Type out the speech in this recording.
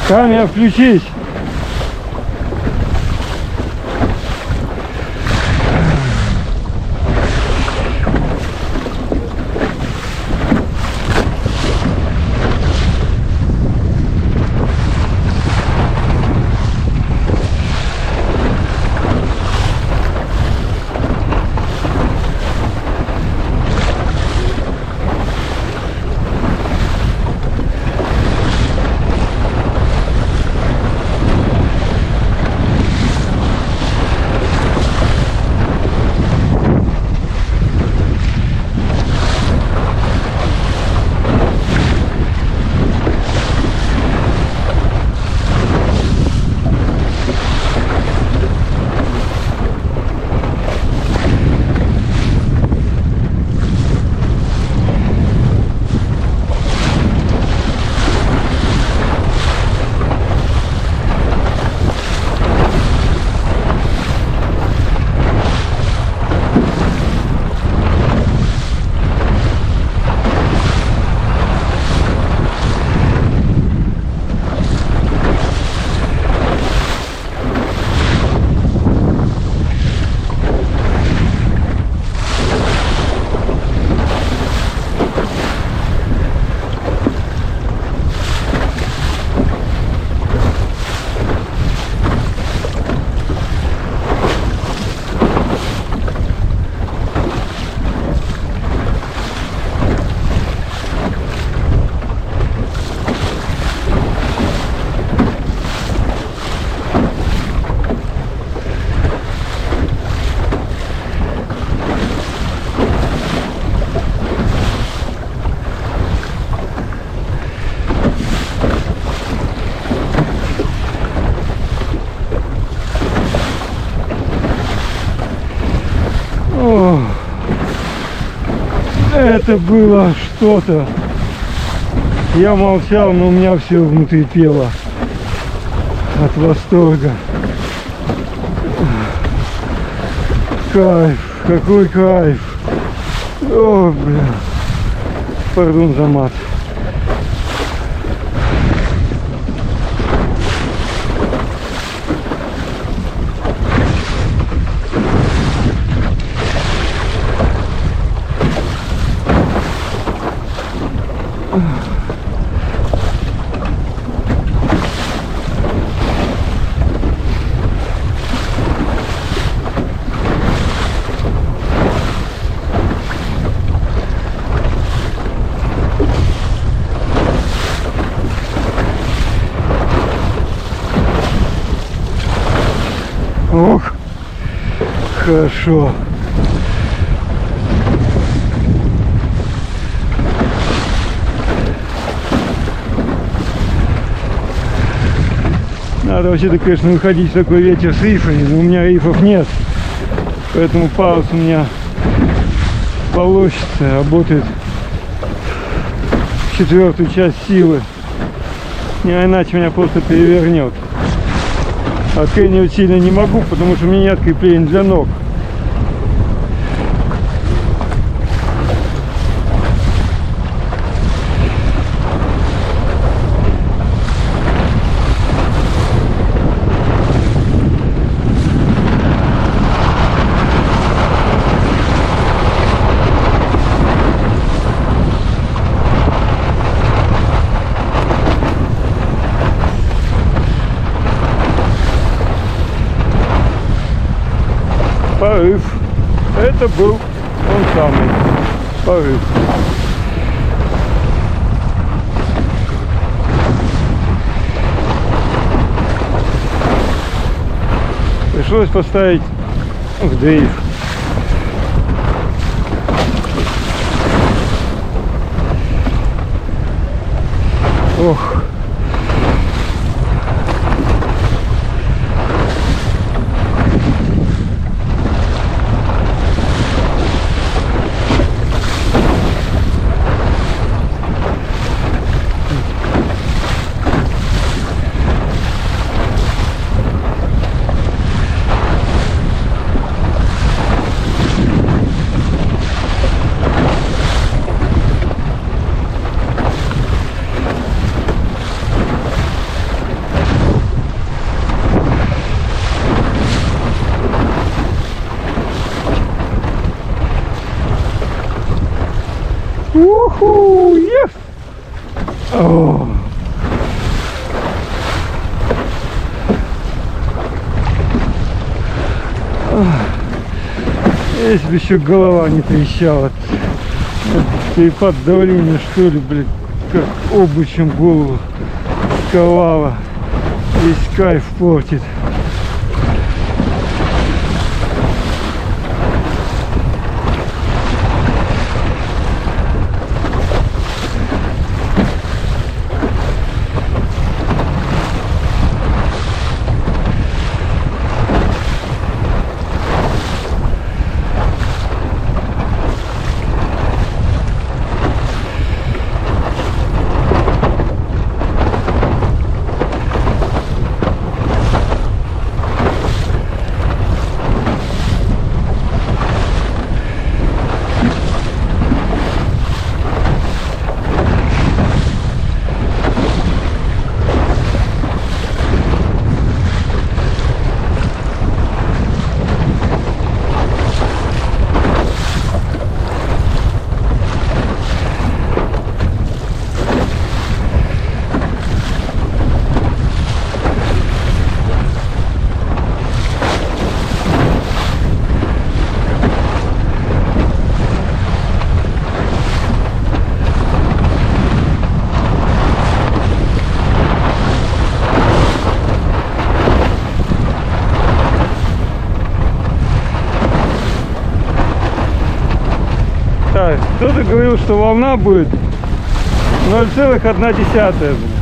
Камера, включись. О, это было что-то. Я молчал, но у меня все внутри пело от восторга. Кайф, какой кайф. О, бля. Пардон за мат. Ох, хорошо. Надо вообще-то, конечно, выходить в такой ветер с рифами, но у меня рифов нет. Поэтому паус у меня получится, работает в 1/4 часть силы. Не иначе меня просто перевернет. Откренивать сильно не могу, потому что у меня нет крепления для ног. Порыв. Это был он самый порыв. Пришлось поставить в дрейф. Ох. Ху, yes! О. Если бы еще голова не трещала. Перепад давления, что ли, блядь, как обучем голову сковала. Весь кайф портит. Так, кто-то говорил, что волна будет 0,1.